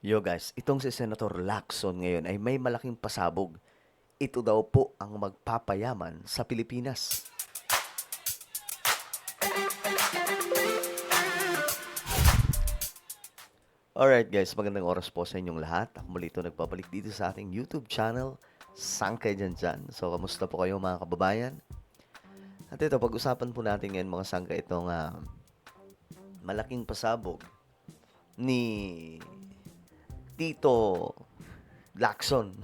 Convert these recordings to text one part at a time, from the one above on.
Yo guys, itong si Senator Lacson ngayon ay may malaking pasabog. Ito daw po ang magpapayaman sa Pilipinas. Alright guys, magandang oras po sa inyong lahat. Ako muli ito nagbabalik dito sa ating YouTube channel, Sangkay Dyan Dyan. So, kamusta po kayo mga kababayan? At ito, pag-usapan po natin ngayon mga sangkay itong malaking pasabog ni Tito Lacson.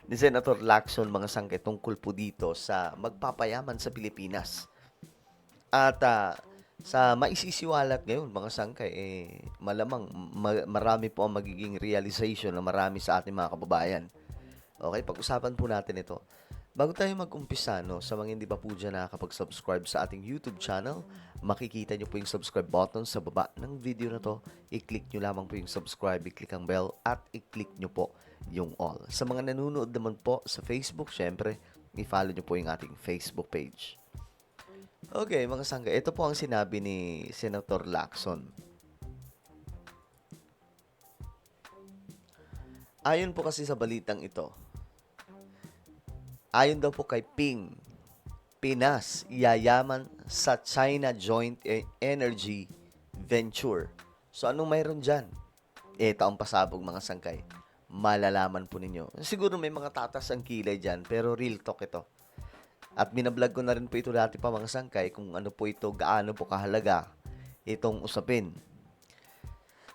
Ni Senator Lacson mga sangkay tungkol po dito sa magpapayaman sa Pilipinas. At sa maisisiwalat ngayon, mga sangkay, malamang marami po ang magiging realization na marami sa ating mga kababayan. Okay, pag-usapan po natin ito. Bago tayo mag-umpisa, no, sa mga hindi pa po dyan nakakapag-subscribe sa ating YouTube channel, makikita nyo po yung subscribe button sa baba ng video na to. I-click nyo lamang po yung subscribe, i-click ang bell, at i-click nyo po yung all. Sa mga nanonood naman po sa Facebook, syempre, i-follow nyo po yung ating Facebook page. Okay, mga sangga, ito po ang sinabi ni Senator Lacson. Ayon po kasi sa balitang ito, ayon daw po kay Ping, Pinas yayaman sa China Joint Energy Venture. So anong mayroon dyan? Ito ang pasabog mga sangkay. Malalaman po ninyo. Siguro may mga tatas ang kilay dyan, pero real talk ito. At binablog ko na rin po ito dati pa mga sangkay kung ano po ito, gaano po kahalaga itong usapin.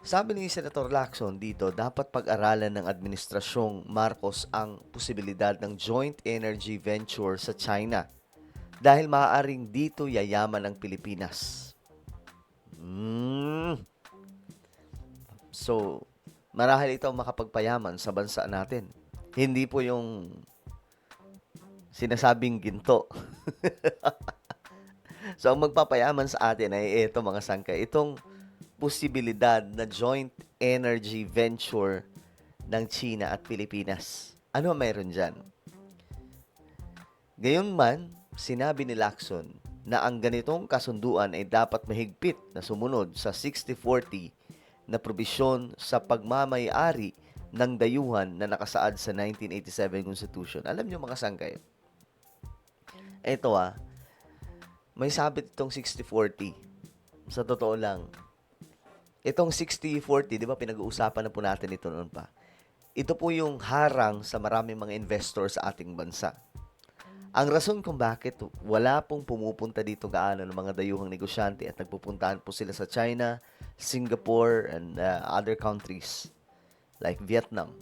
Sabi ni Senator Lacson dito, dapat pag-aralan ng Administrasyong Marcos ang posibilidad ng joint energy venture sa China dahil maaaring dito yayaman ang Pilipinas. So, marahil ito makapagpayaman sa bansa natin. Hindi po yung sinasabing ginto. So, ang magpapayaman sa atin ay ito mga sangkay. Itong posibilidad na joint energy venture ng China at Pilipinas. Ano mayroon dyan? Gayunman, sinabi ni Lacson na ang ganitong kasunduan ay dapat mahigpit na sumunod sa 60-40 na probisyon sa pagmamayari ng dayuhan na nakasaad sa 1987 Constitution. Alam niyo mga sangkay, ito may sabit itong 60-40. Sa totoo lang, itong 60-40, di ba pinag-uusapan na po natin ito noon pa. Ito po yung harang sa maraming mga investor sa ating bansa. Ang rason kung bakit wala pong pumupunta dito gaano ng mga dayuhang negosyante at nagpupuntahan po sila sa China, Singapore, and other countries like Vietnam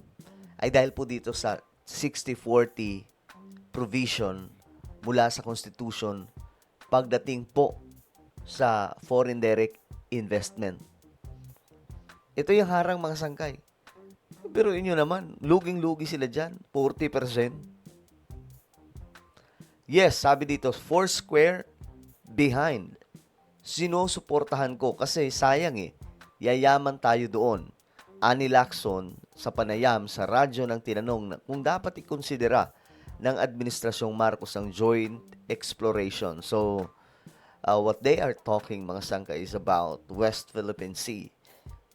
ay dahil po dito sa 60-40 provision mula sa Constitution pagdating po sa foreign direct investment. Ito yung harang mga sangkay. Pero inyo naman, luging-lugi sila dyan, 40%. Yes, sabi dito, Foursquare behind. Sinusuportahan ko kasi sayang yayaman tayo doon. Ani Lacson sa panayam sa radyo ng tinanong na kung dapat ikonsidera ng Administrasyong Marcos ang joint exploration. So, what they are talking mga sangka is about West Philippine Sea.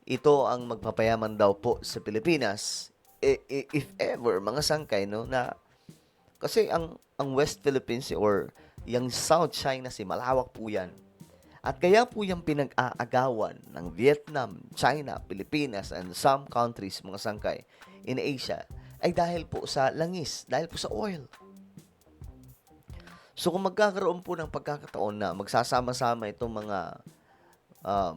Ito ang magpapayaman daw po sa Pilipinas if ever mga sangkay no na kasi ang West Philippine Sea or yung South China Sea malawak po yan. At kaya po yung pinag-aagawan ng Vietnam, China, Pilipinas, and some countries, mga sangkay, in Asia, ay dahil po sa langis, dahil po sa oil. So kung magkakaroon po ng pagkakataon na magsasama-sama itong mga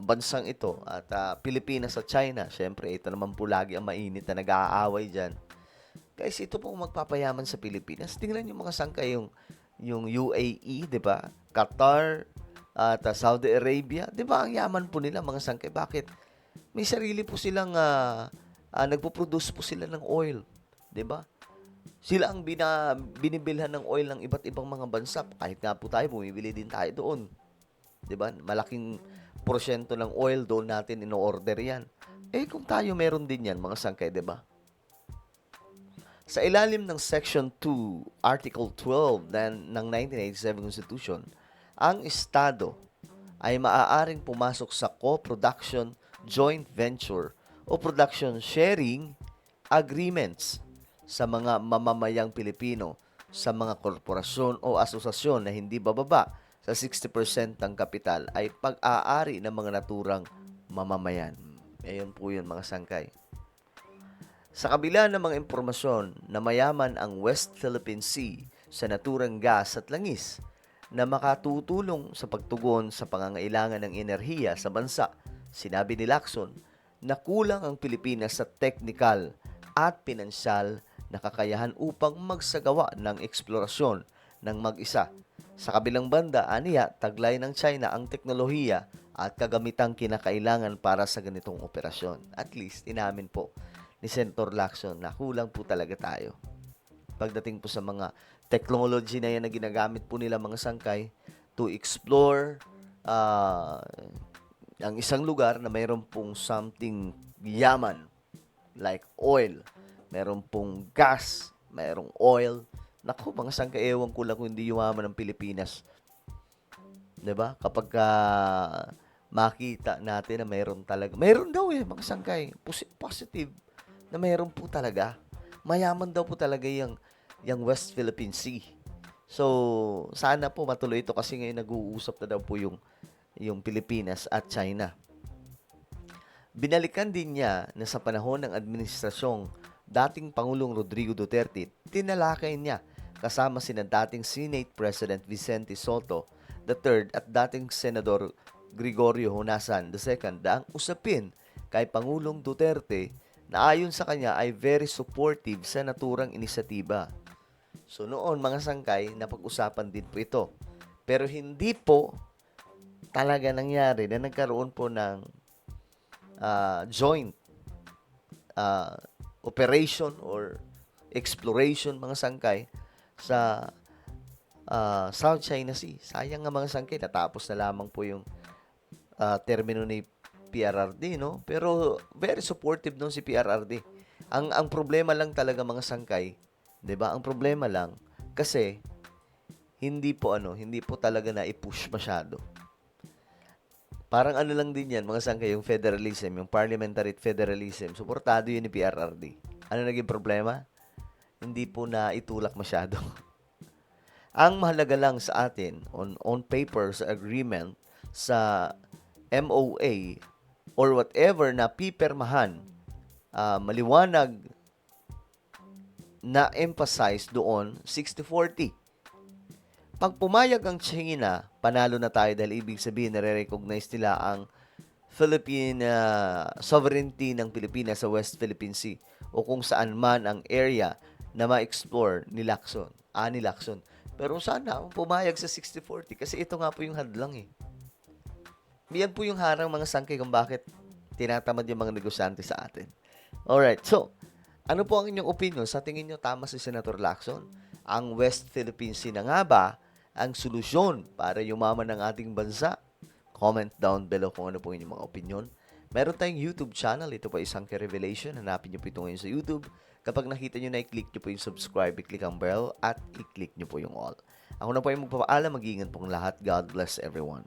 bansang ito at Pilipinas at China, syempre ito naman po lagi ang mainit na nag-aaway dyan. Guys, ito po magpapayaman sa Pilipinas. Tingnan yung mga sangkay, yung UAE, di ba? Qatar, at Saudi Arabia, 'di ba? Ang yaman po nila mga sangkay. Bakit? May sarili po silang nagpo-produce po sila ng oil, 'di ba? Sila ang binibilhan ng oil ng iba't ibang mga bansa. Kahit nga po tayo bumibili din tayo doon. 'Di ba? Malaking porsyento ng oil doon natin ino-order 'yan. Kung tayo meron din 'yan, mga sangkay, 'di ba? Sa ilalim ng Section 2, Article 12 ng 1987 Constitution, ang Estado ay maaaring pumasok sa co-production, joint venture o production sharing agreements sa mga mamamayang Pilipino sa mga korporasyon o asosasyon na hindi bababa sa 60% ng kapital ay pag-aari ng mga naturang mamamayan. Ayan po yun mga sangkay. Sa kabila ng mga impormasyon na mayaman ang West Philippine Sea sa naturang gas at langis na makatutulong sa pagtugon sa pangangailangan ng enerhiya sa bansa, sinabi ni Lacson na kulang ang Pilipinas sa technical at pinansyal na kakayahan upang magsagawa ng eksplorasyon ng mag-isa. Sa kabilang banda, aniya, taglay ng China ang teknolohiya at kagamitang kinakailangan para sa ganitong operasyon. At least, inamin po ni Senator Lacson na kulang po talaga tayo. Pagdating po sa mga technology na yan na ginagamit po nila mga sangkay to explore ang isang lugar na mayroon pong something yaman like oil, mayroon pong gas, mayroong oil. Naku, mga sangkay, ewan ko lang kung hindi yumaman ng Pilipinas. 'Di ba? Kapag makita natin na mayroon daw mga sangkay, positive na mayroon po talaga. Mayaman daw po talaga yung West Philippine Sea. So, sana po matuloy ito kasi ngayon nag-uusap na daw po yung Pilipinas at China. Binalikan din niya na sa panahon ng administrasyong dating Pangulong Rodrigo Duterte, tinalakay niya kasama sina dating Senate President Vicente Soto III at dating Senador Gregorio Honasan II ang usapin kay Pangulong Duterte na ayon sa kanya ay very supportive sa naturang inisyatiba. So noon mga sangkay, napag-usapan din po ito. Pero hindi po talaga nangyari na nagkaroon po ng joint operation or exploration mga sangkay sa South China Sea. Sayang nga mga sangkay, natapos na lamang po yung termino ni PRRD, no? Pero very supportive nung si PRRD. Ang problema lang talaga mga sangkay, 'di ba? Ang problema lang kasi hindi po talaga na i-push masyado. Parang ano lang din yan, mga sangkay, yung federalism, yung parliamentary federalism, suportado yun ni PRRD. Ano naging problema? Hindi po na itulak masyado. Ang mahalaga lang sa atin, on paper, sa agreement, sa MOA, or whatever na pipirmahan, maliwanag na emphasize doon, 60-40. Pag pumayag ang China, panalo na tayo dahil ibig sabihin nare-recognize nila ang Philippine sovereignty ng Pilipinas sa West Philippine Sea o kung saan man ang area na ma-explore ni Lacson. Pero sana pumayag sa 60-40 kasi ito nga po yung hadlang eh. Yan po yung harang mga sangkay kung bakit tinatamad yung mga negosyante sa atin. Alright, so ano po ang inyong opinion? Sa tingin nyo tama si Senator Lacson? Ang West Philippine Sea na nga ba ang solusyon para yumaman ng ating bansa? Comment down below kung ano po inyong mga opinion. Meron tayong YouTube channel. Ito po ay Sangkay Revelation. Hanapin nyo po ito ngayon sa YouTube. Kapag nakita nyo na, i-click nyo po yung subscribe, i-click ang bell, at i-click nyo po yung all. Ako na po ay magpapaalam. Mag-iingat pong lahat. God bless everyone.